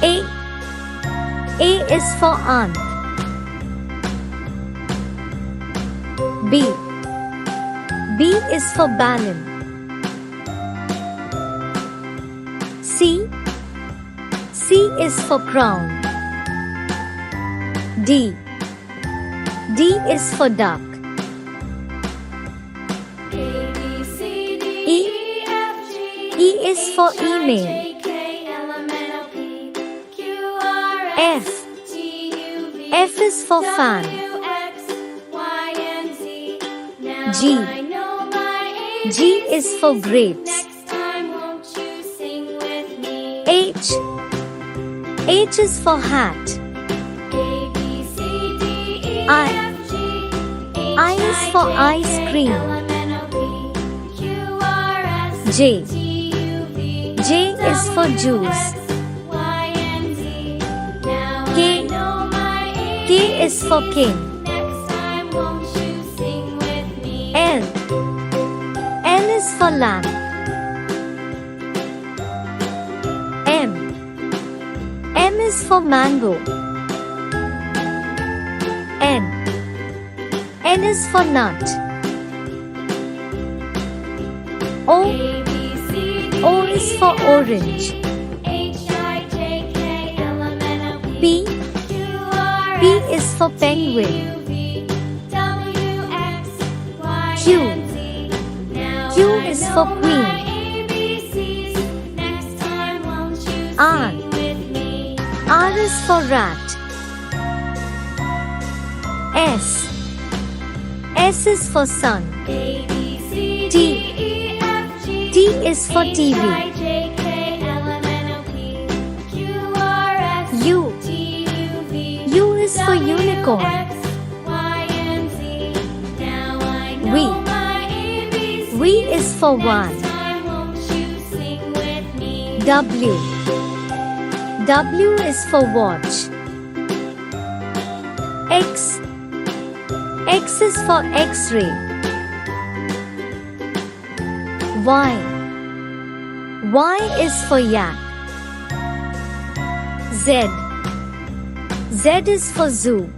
A. A is for aunt. B. B is for balloon. C. C is for crown. D. D is for duck. E. E is for email. F. F is for fan. G. G is for grapes. H. H is for hat. I is for ice cream. J. J is for juice. K. K is for king. L. L is for lamp. M. M is for mango. N. N is for nut. O. O is for orange. P. P is for penguin. Q. Q is for queen. R. R is for rat. S. S is for sun. T. T is for TV. U. U is for unicorn. V. V is for one. W. W is for watch. X. X is for X-ray. Y. Y is for yak. Z. Z is for zoo.